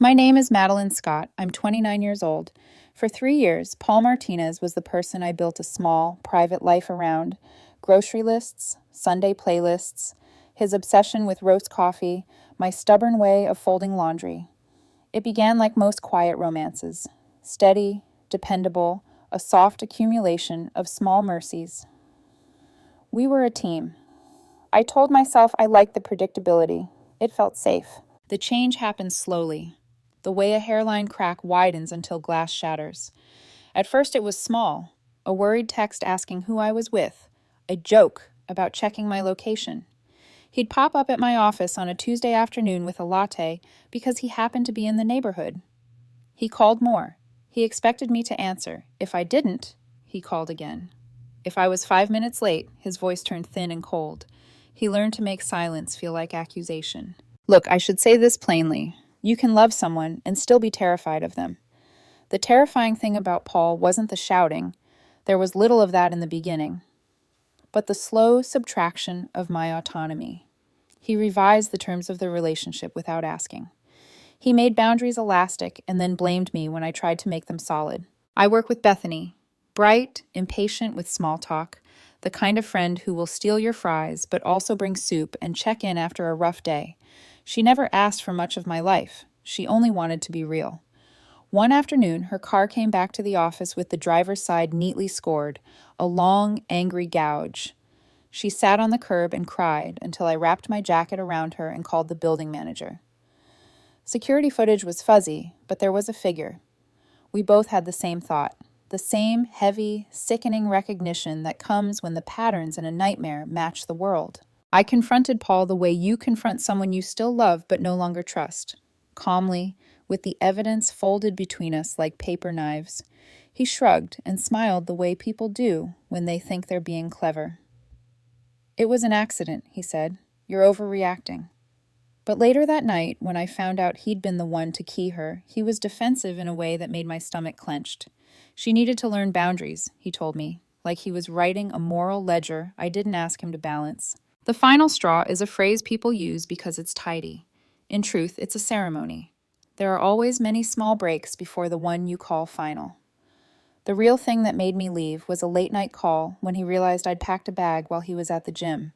My name is Madeline Scott. I'm 29 years old. For 3 years, Paul Martinez was the person I built a small, private life around. Grocery lists, Sunday playlists, his obsession with roast coffee, my stubborn way of folding laundry. It began like most quiet romances. Steady, dependable, a soft accumulation of small mercies. We were a team. I told myself I liked the predictability. It felt safe. The change happened slowly. The way a hairline crack widens until glass shatters. At first it was small, a worried text asking who I was with, a joke about checking my location. He'd pop up at my office on a Tuesday afternoon with a latte because he happened to be in the neighborhood. He called more. He expected me to answer. If I didn't, he called again. If I was 5 minutes late, his voice turned thin and cold. He learned to make silence feel like accusation. Look, I should say this plainly. You can love someone and still be terrified of them. The terrifying thing about Paul wasn't the shouting. There was little of that in the beginning. But the slow subtraction of my autonomy. He revised the terms of the relationship without asking. He made boundaries elastic and then blamed me when I tried to make them solid. I work with Bethany, bright, impatient with small talk, the kind of friend who will steal your fries but also bring soup and check in after a rough day. She never asked for much of my life. She only wanted to be real. One afternoon, her car came back to the office with the driver's side neatly scored, a long, angry gouge. She sat on the curb and cried until I wrapped my jacket around her and called the building manager. Security footage was fuzzy, but there was a figure. We both had the same thought, the same heavy, sickening recognition that comes when the patterns in a nightmare match the world. I confronted Paul the way you confront someone you still love but no longer trust, calmly, with the evidence folded between us like paper knives. He shrugged and smiled the way people do when they think they're being clever. "It was an accident," he said. "You're overreacting." But later that night, when I found out he'd been the one to key her, he was defensive in a way that made my stomach clenched. She needed to learn boundaries, he told me, like he was writing a moral ledger I didn't ask him to balance. The final straw is a phrase people use because it's tidy. In truth, it's a ceremony. There are always many small breaks before the one you call final. The real thing that made me leave was a late-night call when he realized I'd packed a bag while he was at the gym.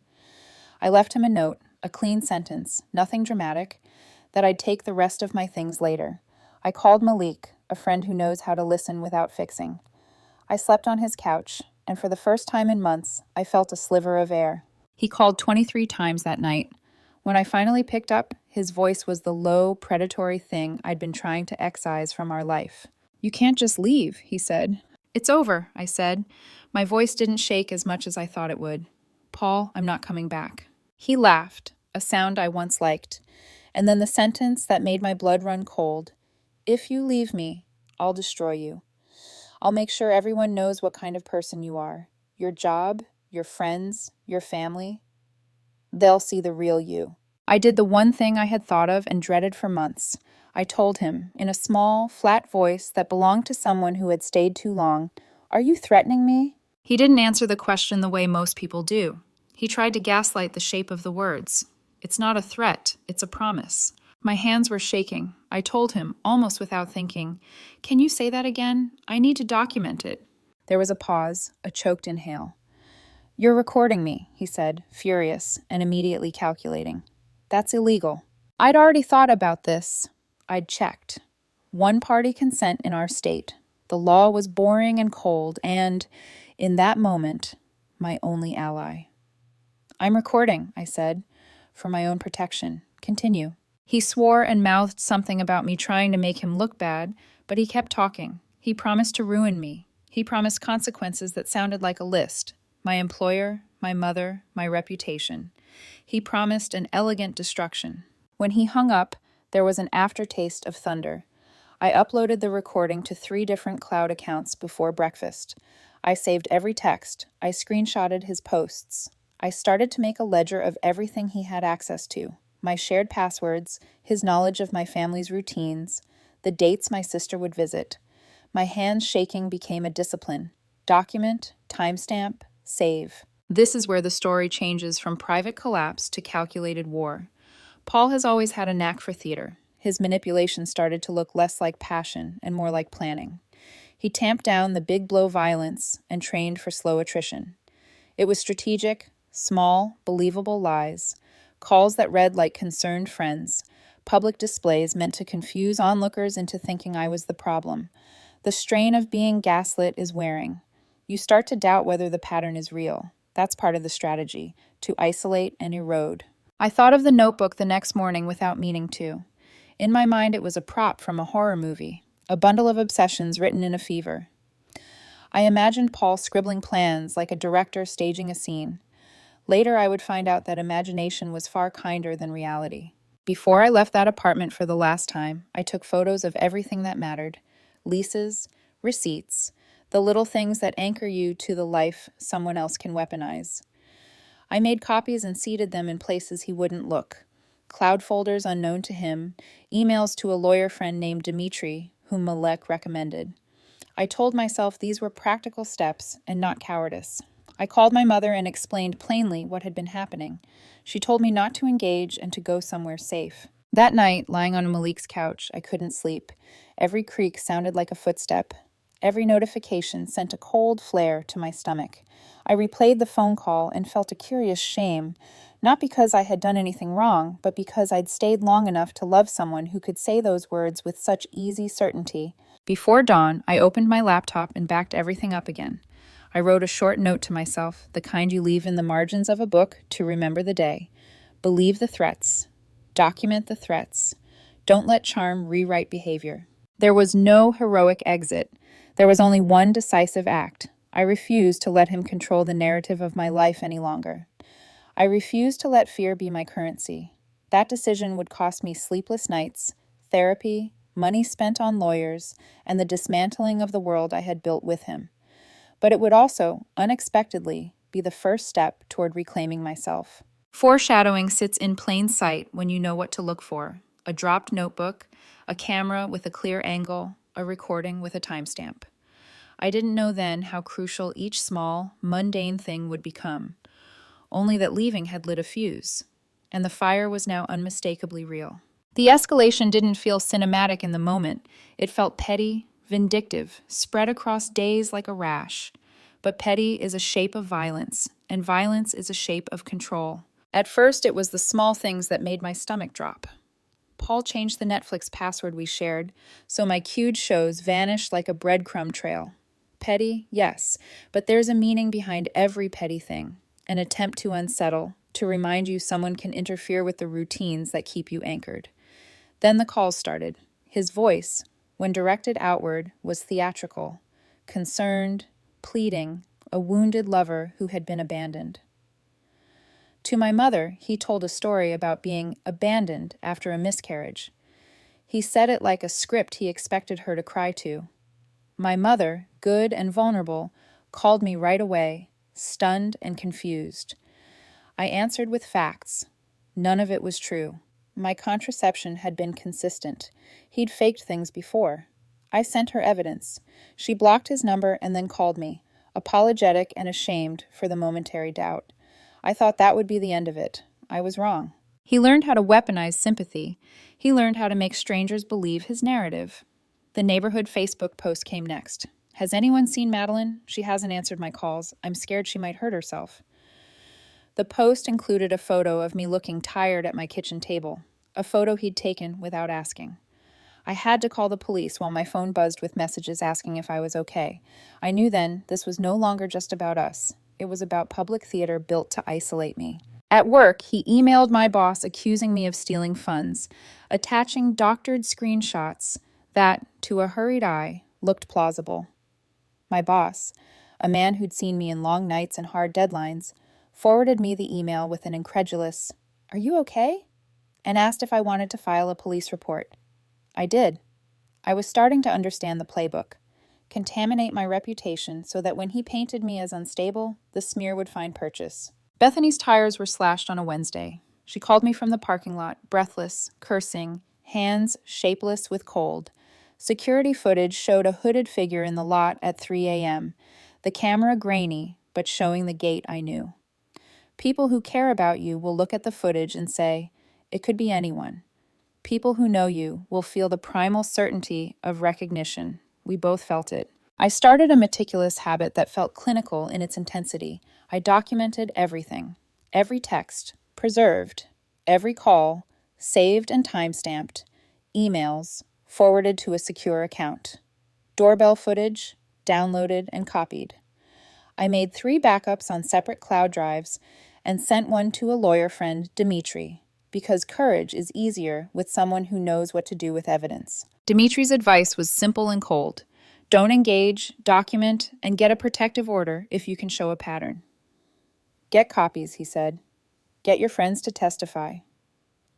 I left him a note, a clean sentence, nothing dramatic, that I'd take the rest of my things later. I called Malik, a friend who knows how to listen without fixing. I slept on his couch, and for the first time in months, I felt a sliver of air. He called 23 times that night. When I finally picked up, his voice was the low, predatory thing I'd been trying to excise from our life. "You can't just leave," he said. "It's over," I said. My voice didn't shake as much as I thought it would. "Paul, I'm not coming back." He laughed, a sound I once liked, and then the sentence that made my blood run cold. "If you leave me, I'll destroy you. I'll make sure everyone knows what kind of person you are. Your job, your friends, your family. They'll see the real you." I did the one thing I had thought of and dreaded for months. I told him, in a small, flat voice that belonged to someone who had stayed too long, "Are you threatening me?" He didn't answer the question the way most people do. He tried to gaslight the shape of the words. "It's not a threat, it's a promise." My hands were shaking. I told him, almost without thinking, "Can you say that again? I need to document it." There was a pause, a choked inhale. "You're recording me," he said, furious and immediately calculating. "That's illegal." I'd already thought about this. I'd checked. One-party consent in our state. The law was boring and cold and, in that moment, my only ally. "I'm recording," I said, for my own protection. "Continue." He swore and mouthed something about me trying to make him look bad, but he kept talking. He promised to ruin me. He promised consequences that sounded like a list. My employer, my mother, my reputation. He promised an elegant destruction. When he hung up, there was an aftertaste of thunder. I uploaded the recording to 3 different cloud accounts before breakfast. I saved every text. I screenshotted his posts. I started to make a ledger of everything he had access to. My shared passwords, his knowledge of my family's routines, the dates my sister would visit. My hands shaking became a discipline. Document, timestamp, save. This is where the story changes from private collapse to calculated war. Paul has always had a knack for theater. his manipulation started to look less like passion and more like planning. He tamped down the big blow violence and trained for slow attrition. It was strategic, small, believable lies, calls that read like concerned friends, public displays meant to confuse onlookers into thinking I was the problem. The strain of being gaslit is wearing. You start to doubt whether the pattern is real. That's part of the strategy, to isolate and erode. I thought of the notebook the next morning without meaning to. In my mind, it was a prop from a horror movie, a bundle of obsessions written in a fever. I imagined Paul scribbling plans like a director staging a scene. Later, I would find out that imagination was far kinder than reality. Before I left that apartment for the last time, I took photos of everything that mattered: leases, receipts, the little things that anchor you to the life someone else can weaponize. I made copies and seeded them in places he wouldn't look. Cloud folders unknown to him, emails to a lawyer friend named Dimitri, whom Malek recommended. I told myself these were practical steps and not cowardice. I called my mother and explained plainly what had been happening. She told me not to engage and to go somewhere safe. That night, lying on Malik's couch, I couldn't sleep. Every creak sounded like a footstep. Every notification sent a cold flare to my stomach. I replayed the phone call and felt a curious shame, not because I had done anything wrong, but because I'd stayed long enough to love someone who could say those words with such easy certainty. Before dawn, I opened my laptop and backed everything up again. I wrote a short note to myself, the kind you leave in the margins of a book to remember the day. Believe the threats. Document the threats. Don't let charm rewrite behavior. There was no heroic exit. There was only one decisive act. I refused to let him control the narrative of my life any longer. I refused to let fear be my currency. That decision would cost me sleepless nights, therapy, money spent on lawyers, and the dismantling of the world I had built with him. But it would also, unexpectedly, be the first step toward reclaiming myself. Foreshadowing sits in plain sight when you know what to look for: a dropped notebook, a camera with a clear angle, a recording with a timestamp. I didn't know then how crucial each small, mundane thing would become, only that leaving had lit a fuse, and the fire was now unmistakably real. The escalation didn't feel cinematic in the moment. It felt petty, vindictive, spread across days like a rash. But petty is a shape of violence, and violence is a shape of control. At first, it was the small things that made my stomach drop. Paul changed the Netflix password we shared, so my queued shows vanished like a breadcrumb trail. Petty, yes, but there's a meaning behind every petty thing, an attempt to unsettle, to remind you someone can interfere with the routines that keep you anchored. Then the calls started. His voice, when directed outward, was theatrical, concerned, pleading, a wounded lover who had been abandoned. To my mother, he told a story about being abandoned after a miscarriage. He said it like a script he expected her to cry to. My mother, good and vulnerable, called me right away, stunned and confused. I answered with facts. None of it was true. My contraception had been consistent. He'd faked things before. I sent her evidence. She blocked his number and then called me, apologetic and ashamed for the momentary doubt. I thought that would be the end of it. I was wrong. He learned how to weaponize sympathy. He learned how to make strangers believe his narrative. The neighborhood Facebook post came next. Has anyone seen Madeline? She hasn't answered my calls. I'm scared she might hurt herself. The post included a photo of me looking tired at my kitchen table, a photo he'd taken without asking. I had to call the police while my phone buzzed with messages asking if I was okay. I knew then this was no longer just about us. It was about public theater built to isolate me. At work, he emailed my boss accusing me of stealing funds, attaching doctored screenshots that, to a hurried eye, looked plausible. My boss, a man who'd seen me in long nights and hard deadlines, forwarded me the email with an incredulous, "Are you okay?" and asked if I wanted to file a police report. I did. I was starting to understand the playbook. Contaminate my reputation so that when he painted me as unstable, the smear would find purchase. Bethany's tires were slashed on a Wednesday. She called me from the parking lot, breathless, cursing, hands shapeless with cold. Security footage showed a hooded figure in the lot at 3 a.m., the camera grainy, but showing the gait I knew. People who care about you will look at the footage and say, it could be anyone. People who know you will feel the primal certainty of recognition. We both felt it. I started a meticulous habit that felt clinical in its intensity. I documented everything. Every text, preserved. Every call, saved and timestamped. Emails, forwarded to a secure account. Doorbell footage, downloaded and copied. I made 3 backups on separate cloud drives and sent one to a lawyer friend, Dimitri, because courage is easier with someone who knows what to do with evidence. Dimitri's advice was simple and cold. Don't engage, document, and get a protective order if you can show a pattern. Get copies, he said. Get your friends to testify.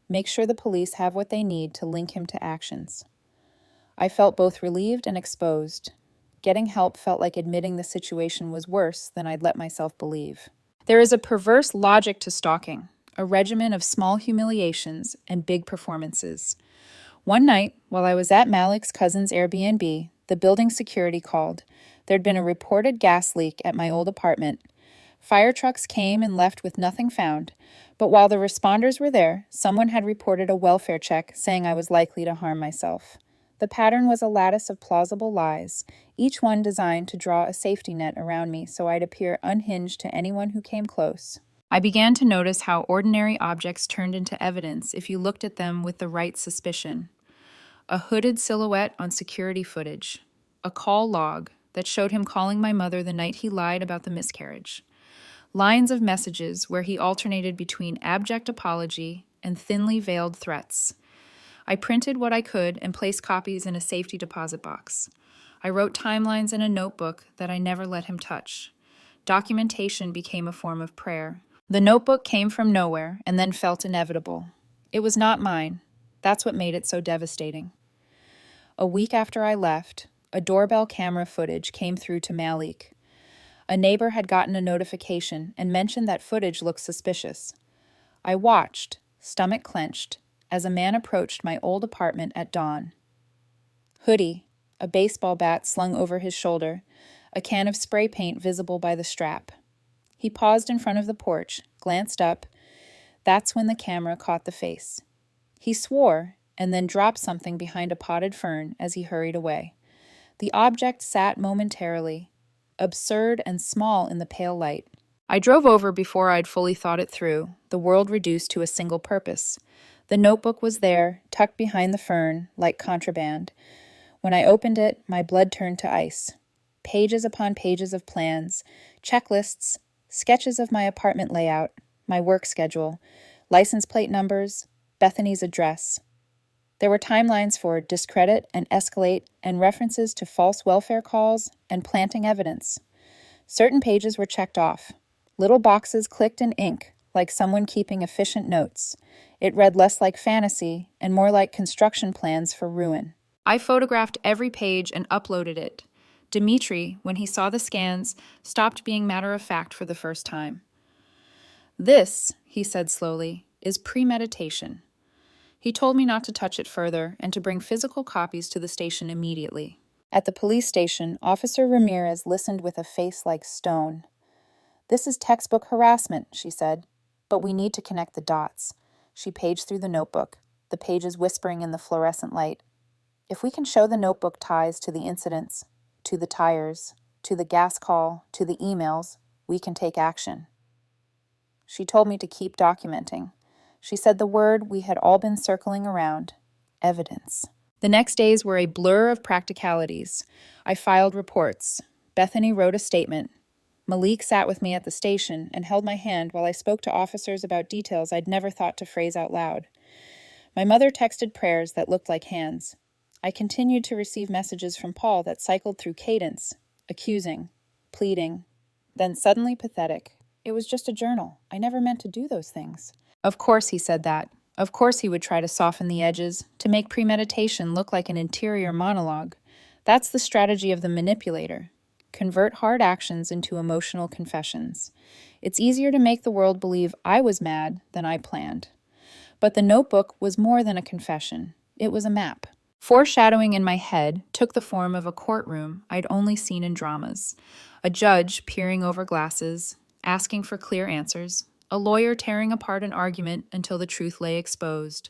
Make sure the police have what they need to link him to actions. I felt both relieved and exposed. Getting help felt like admitting the situation was worse than I'd let myself believe. There is a perverse logic to stalking, a regimen of small humiliations and big performances. One night, while I was at Malik's cousin's Airbnb, the building security called. There'd been a reported gas leak at my old apartment. Fire trucks came and left with nothing found, but while the responders were there, someone had reported a welfare check saying I was likely to harm myself. The pattern was a lattice of plausible lies, each one designed to draw a safety net around me so I'd appear unhinged to anyone who came close. I began to notice how ordinary objects turned into evidence if you looked at them with the right suspicion. A hooded silhouette on security footage. A call log that showed him calling my mother the night he lied about the miscarriage. Lines of messages where he alternated between abject apology and thinly veiled threats. I printed what I could and placed copies in a safety deposit box. I wrote timelines in a notebook that I never let him touch. Documentation became a form of prayer. The notebook came from nowhere and then felt inevitable. It was not mine. That's what made it so devastating. A week after I left, a doorbell camera footage came through to Malik. A neighbor had gotten a notification and mentioned that footage looked suspicious. I watched, stomach clenched, as a man approached my old apartment at dawn. Hoodie, a baseball bat slung over his shoulder, a can of spray paint visible by the strap. He paused in front of the porch, glanced up. That's when the camera caught the face. He swore and then dropped something behind a potted fern as he hurried away. The object sat momentarily, absurd and small in the pale light. I drove over before I'd fully thought it through, the world reduced to a single purpose. The notebook was there, tucked behind the fern, like contraband. When I opened it, my blood turned to ice. Pages upon pages of plans, checklists, sketches of my apartment layout, my work schedule, license plate numbers, Bethany's address. There were timelines for discredit and escalate and references to false welfare calls and planting evidence. Certain pages were checked off. Little boxes clicked in ink, like someone keeping efficient notes. It read less like fantasy and more like construction plans for ruin. I photographed every page and uploaded it. Dimitri, when he saw the scans, stopped being matter-of-fact for the first time. "This," he said slowly, "is premeditation." He told me not to touch it further and to bring physical copies to the station immediately. At the police station, Officer Ramirez listened with a face like stone. "This is textbook harassment," she said, "but we need to connect the dots." She paged through the notebook, the pages whispering in the fluorescent light. "If we can show the notebook ties to the incidents, to the tires, to the gas call, to the emails, we can take action." She told me to keep documenting. She said the word we had all been circling around: evidence. The next days were a blur of practicalities. I filed reports. Bethany wrote a statement. Malik sat with me at the station and held my hand while I spoke to officers about details I'd never thought to phrase out loud. My mother texted prayers that looked like hands. I continued to receive messages from Paul that cycled through cadence, accusing, pleading, then suddenly pathetic. It was just a journal. I never meant to do those things. Of course he said that. Of course he would try to soften the edges, to make premeditation look like an interior monologue. That's the strategy of the manipulator. Convert hard actions into emotional confessions. It's easier to make the world believe I was mad than I planned. But the notebook was more than a confession. It was a map. Foreshadowing in my head took the form of a courtroom I'd only seen in dramas. A judge peering over glasses, asking for clear answers. A lawyer tearing apart an argument until the truth lay exposed.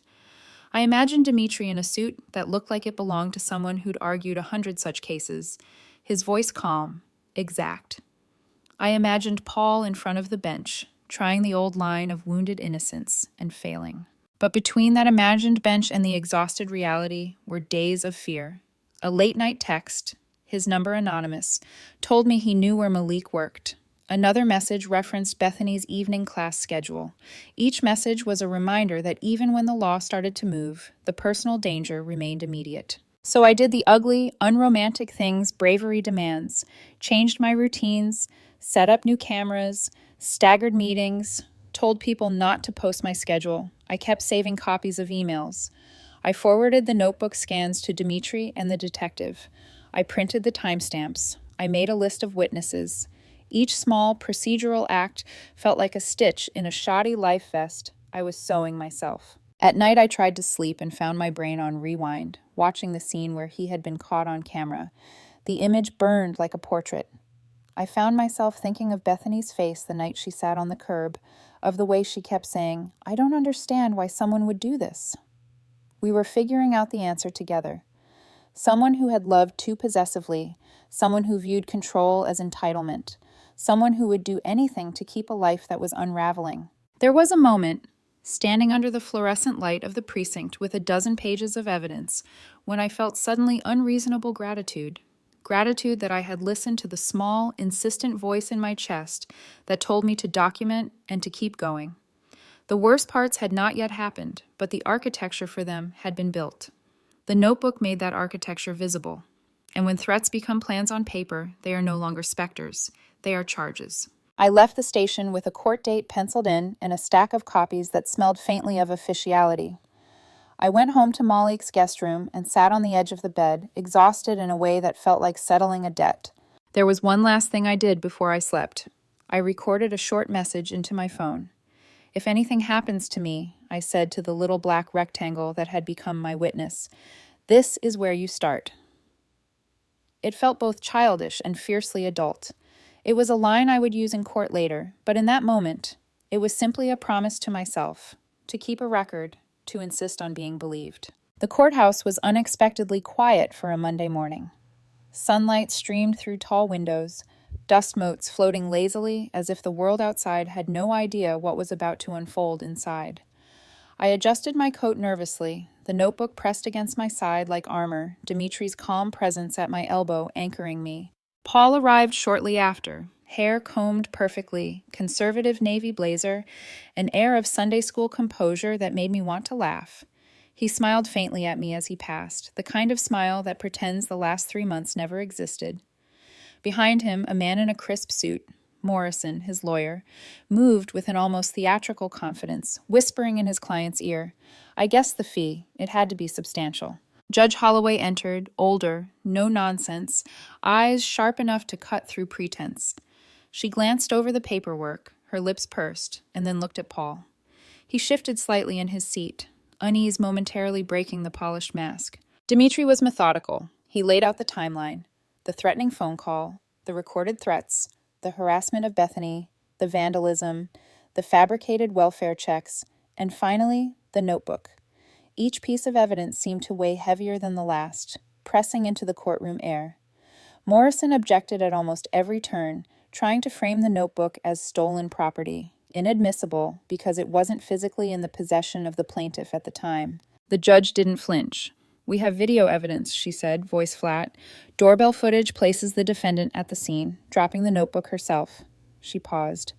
I imagined Dmitri in a suit that looked like it belonged to someone who'd argued 100 such cases, his voice calm, exact. I imagined Paul in front of the bench, trying the old line of wounded innocence and failing. But between that imagined bench and the exhausted reality were days of fear. A late-night text, his number anonymous, told me he knew where Malik worked. Another message referenced Bethany's evening class schedule. Each message was a reminder that even when the law started to move, the personal danger remained immediate. So I did the ugly, unromantic things bravery demands, changed my routines, set up new cameras, staggered meetings, told people not to post my schedule. I kept saving copies of emails. I forwarded the notebook scans to Dmitri and the detective. I printed the timestamps. I made a list of witnesses. Each small procedural act felt like a stitch in a shoddy life vest I was sewing myself. At night, I tried to sleep and found my brain on rewind, watching the scene where he had been caught on camera. The image burned like a portrait. I found myself thinking of Bethany's face the night she sat on the curb, of the way she kept saying, "I don't understand why someone would do this." We were figuring out the answer together. Someone who had loved too possessively, someone who viewed control as entitlement, someone who would do anything to keep a life that was unraveling. There was a moment, standing under the fluorescent light of the precinct with a dozen pages of evidence, when I felt suddenly unreasonable gratitude. Gratitude that I had listened to the small, insistent voice in my chest that told me to document and to keep going. The worst parts had not yet happened, but the architecture for them had been built. The notebook made that architecture visible. And when threats become plans on paper, they are no longer specters. They are charges. I left the station with a court date penciled in and a stack of copies that smelled faintly of officiality. I went home to Malik's guest room and sat on the edge of the bed, exhausted in a way that felt like settling a debt. There was one last thing I did before I slept. I recorded a short message into my phone. "If anything happens to me," I said to the little black rectangle that had become my witness, "this is where you start." It felt both childish and fiercely adult. It was a line I would use in court later, but in that moment, it was simply a promise to myself, to keep a record, to insist on being believed. The courthouse was unexpectedly quiet for a Monday morning. Sunlight streamed through tall windows, dust motes floating lazily as if the world outside had no idea what was about to unfold inside. I adjusted my coat nervously, the notebook pressed against my side like armor, Dimitri's calm presence at my elbow anchoring me. Paul arrived shortly after, hair combed perfectly, conservative navy blazer, an air of Sunday school composure that made me want to laugh. He smiled faintly at me as he passed, the kind of smile that pretends the last 3 months never existed. Behind him, a man in a crisp suit, Morrison, his lawyer, moved with an almost theatrical confidence, whispering in his client's ear. I guessed the fee. It had to be substantial. Judge Holloway entered, older, no nonsense, eyes sharp enough to cut through pretense. She glanced over the paperwork, her lips pursed, and then looked at Paul. He shifted slightly in his seat, unease momentarily breaking the polished mask. Dmitri was methodical. He laid out the timeline, the threatening phone call, the recorded threats, the harassment of Bethany, the vandalism, the fabricated welfare checks, and finally, the notebook. Each piece of evidence seemed to weigh heavier than the last, pressing into the courtroom air. Morrison objected at almost every turn, trying to frame the notebook as stolen property, inadmissible because it wasn't physically in the possession of the plaintiff at the time. The judge didn't flinch. "We have video evidence," she said, voice flat. "Doorbell footage places the defendant at the scene, dropping the notebook herself." She paused.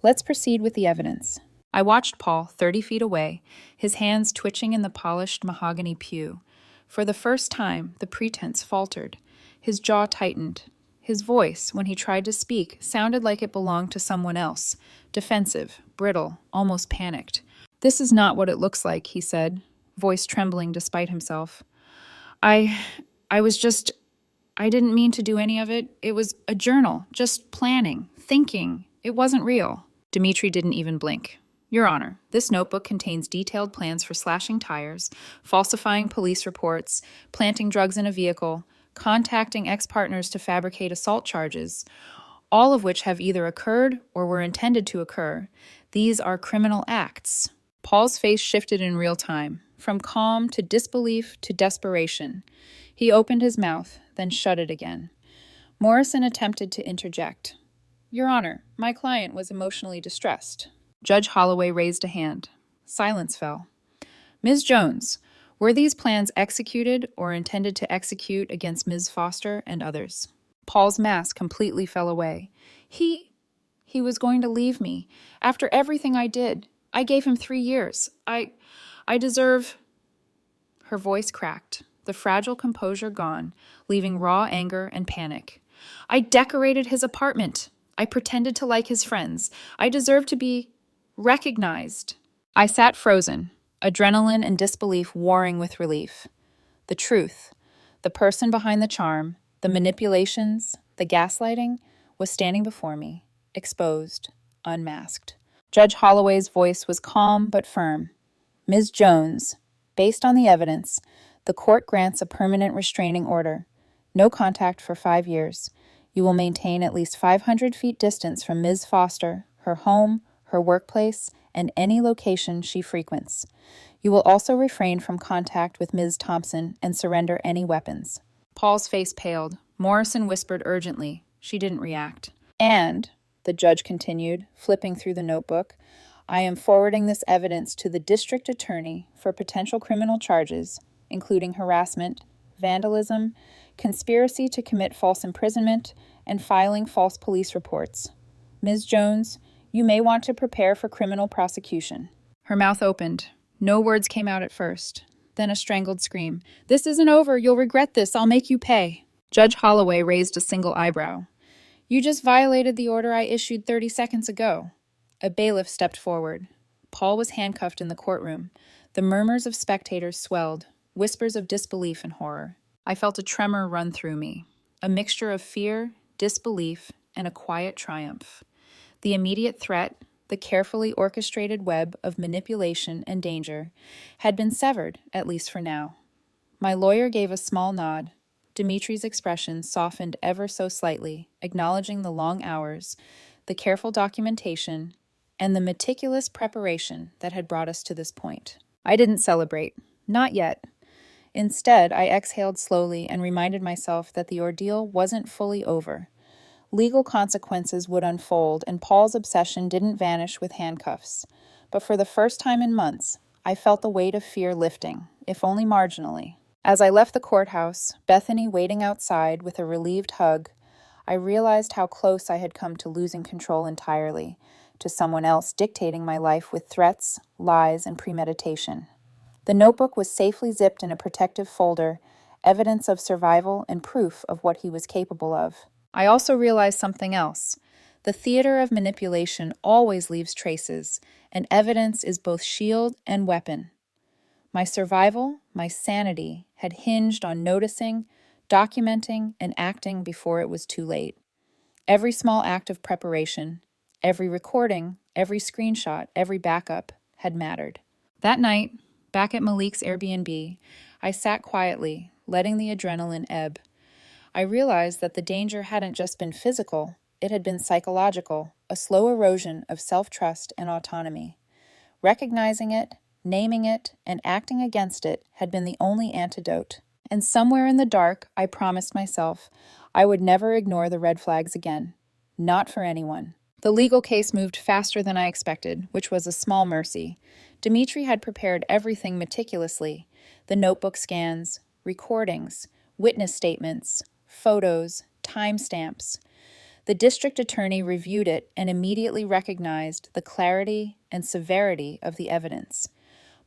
"Let's proceed with the evidence." I watched Paul, 30 feet away, his hands twitching in the polished mahogany pew. For the first time, the pretense faltered. His jaw tightened. His voice, when he tried to speak, sounded like it belonged to someone else, defensive, brittle, almost panicked. "This is not what it looks like," he said, voice trembling despite himself. I didn't mean to do any of it. It was a journal, just planning, thinking. It wasn't real." Dmitri didn't even blink. "Your Honor, this notebook contains detailed plans for slashing tires, falsifying police reports, planting drugs in a vehicle, contacting ex-partners to fabricate assault charges, all of which have either occurred or were intended to occur. These are criminal acts." Paul's face shifted in real time. from calm to disbelief to desperation. He opened his mouth, then shut it again. Morrison attempted to interject. "Your Honor, my client was emotionally distressed." Judge Holloway raised a hand. Silence fell. "Ms. Jones, were these plans executed or intended to execute against Ms. Foster and others?" Paul's mask completely fell away. He was going to leave me. After everything I did. I gave him 3 years. I deserve... Her voice cracked, the fragile composure gone, leaving raw anger and panic. "I decorated his apartment. I pretended to like his friends. I deserve to be recognized." I sat frozen, adrenaline and disbelief warring with relief. The truth, the person behind the charm, the manipulations, the gaslighting, was standing before me, exposed, unmasked. Judge Holloway's voice was calm but firm. "Ms. Jones, based on the evidence, the court grants a permanent restraining order. No contact for 5 years. You will maintain at least 500 feet distance from Ms. Foster, her home, her workplace, and any location she frequents. You will also refrain from contact with Ms. Thompson and surrender any weapons." Paul's face paled. Morrison whispered urgently. She didn't react. "And," the judge continued, flipping through the notebook, "I am forwarding this evidence to the district attorney for potential criminal charges, including harassment, vandalism, conspiracy to commit false imprisonment, and filing false police reports. Ms. Jones, you may want to prepare for criminal prosecution." Her mouth opened. No words came out at first. Then a strangled scream. "This isn't over. You'll regret this. I'll make you pay." Judge Holloway raised a single eyebrow. "You just violated the order I issued 30 seconds ago." A bailiff stepped forward. Paul was handcuffed in the courtroom. The murmurs of spectators swelled, whispers of disbelief and horror. I felt a tremor run through me, a mixture of fear, disbelief, and a quiet triumph. The immediate threat, the carefully orchestrated web of manipulation and danger, had been severed, at least for now. My lawyer gave a small nod. Dimitri's expression softened ever so slightly, acknowledging the long hours, the careful documentation, and the meticulous preparation that had brought us to this point. I didn't celebrate. Not yet. Instead, I exhaled slowly and reminded myself that the ordeal wasn't fully over. Legal consequences would unfold, and Paul's obsession didn't vanish with handcuffs. But for the first time in months, I felt the weight of fear lifting, if only marginally. As I left the courthouse, Bethany waiting outside with a relieved hug, I realized how close I had come to losing control entirely, to someone else dictating my life with threats, lies, and premeditation. The notebook was safely zipped in a protective folder, evidence of survival and proof of what he was capable of. I also realized something else. The theater of manipulation always leaves traces, and evidence is both shield and weapon. My survival, my sanity, had hinged on noticing, documenting, and acting before it was too late. Every small act of preparation, every recording, every screenshot, every backup had mattered. That night, back at Malik's Airbnb, I sat quietly, letting the adrenaline ebb. I realized that the danger hadn't just been physical, it had been psychological, a slow erosion of self-trust and autonomy. Recognizing it, naming it, and acting against it had been the only antidote. And somewhere in the dark, I promised myself I would never ignore the red flags again. Not for anyone. The legal case moved faster than I expected, which was a small mercy. Dimitri had prepared everything meticulously. The notebook scans, recordings, witness statements, photos, timestamps. The district attorney reviewed it and immediately recognized the clarity and severity of the evidence.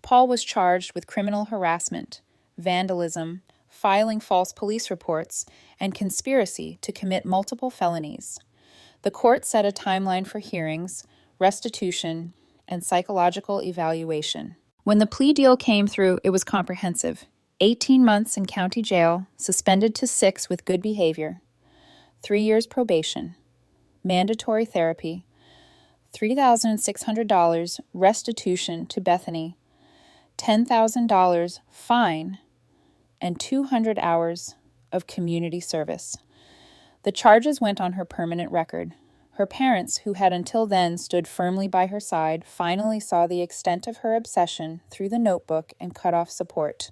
Paul was charged with criminal harassment, vandalism, filing false police reports, and conspiracy to commit multiple felonies. The court set a timeline for hearings, restitution, and psychological evaluation. When the plea deal came through, it was comprehensive. 18 months in county jail, suspended to 6 with good behavior. 3 years probation. Mandatory therapy. $3,600 restitution to Bethany. $10,000 fine. And 200 hours of community service. The charges went on her permanent record. Her parents, who had until then stood firmly by her side, finally saw the extent of her obsession through the notebook and cut off support.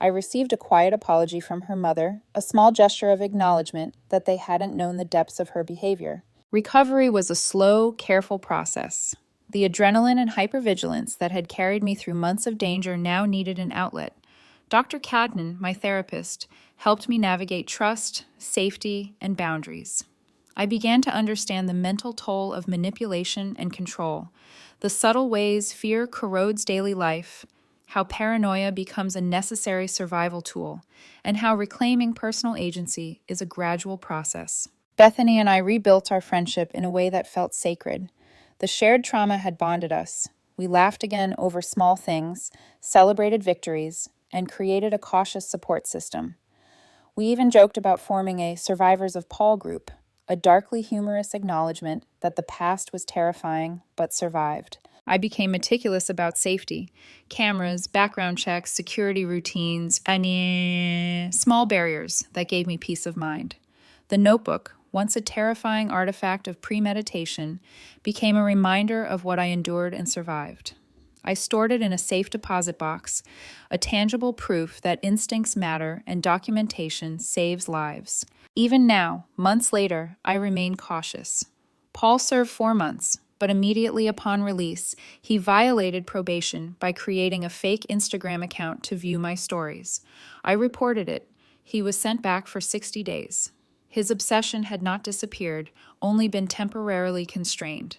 I received a quiet apology from her mother, a small gesture of acknowledgement that they hadn't known the depths of her behavior. Recovery was a slow, careful process. The adrenaline and hypervigilance that had carried me through months of danger now needed an outlet. Dr. Cadnan, my therapist, helped me navigate trust, safety, and boundaries. I began to understand the mental toll of manipulation and control, the subtle ways fear corrodes daily life, how paranoia becomes a necessary survival tool, and how reclaiming personal agency is a gradual process. Bethany and I rebuilt our friendship in a way that felt sacred. The shared trauma had bonded us. We laughed again over small things, celebrated victories, and created a cautious support system. We even joked about forming a Survivors of Paul group, a darkly humorous acknowledgement that the past was terrifying but survived. I became meticulous about safety, cameras, background checks, security routines, and small barriers that gave me peace of mind. The notebook, once a terrifying artifact of premeditation, became a reminder of what I endured and survived. I stored it in a safe deposit box, a tangible proof that instincts matter and documentation saves lives. Even now, months later, I remain cautious. Paul served 4 months, but immediately upon release, he violated probation by creating a fake Instagram account to view my stories. I reported it. He was sent back for 60 days. His obsession had not disappeared, only been temporarily constrained.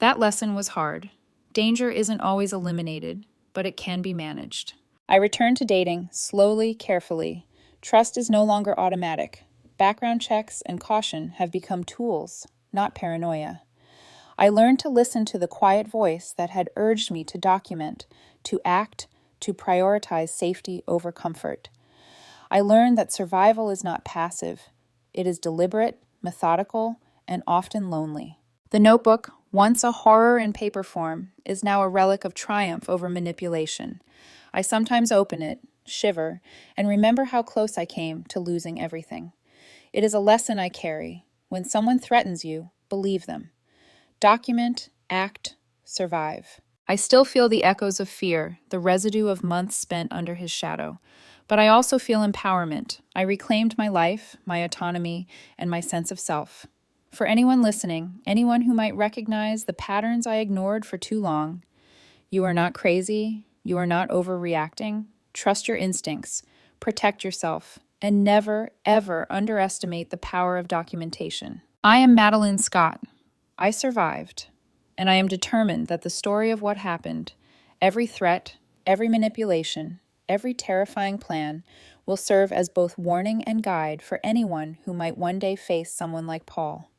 That lesson was hard. Danger isn't always eliminated, but it can be managed. I returned to dating, slowly, carefully. Trust is no longer automatic. Background checks and caution have become tools, not paranoia. I learned to listen to the quiet voice that had urged me to document, to act, to prioritize safety over comfort. I learned that survival is not passive. It is deliberate, methodical, and often lonely. The notebook, once a horror in paper form, is now a relic of triumph over manipulation. I sometimes open it, shiver, and remember how close I came to losing everything. It is a lesson I carry. When someone threatens you, believe them. Document, act, survive. I still feel the echoes of fear, the residue of months spent under his shadow. But I also feel empowerment. I reclaimed my life, my autonomy, and my sense of self. For anyone listening, anyone who might recognize the patterns I ignored for too long, you are not crazy, you are not overreacting. Trust your instincts, protect yourself, and never, ever underestimate the power of documentation. I am Madeline Scott. I survived, and I am determined that the story of what happened, every threat, every manipulation, every terrifying plan, will serve as both warning and guide for anyone who might one day face someone like Paul.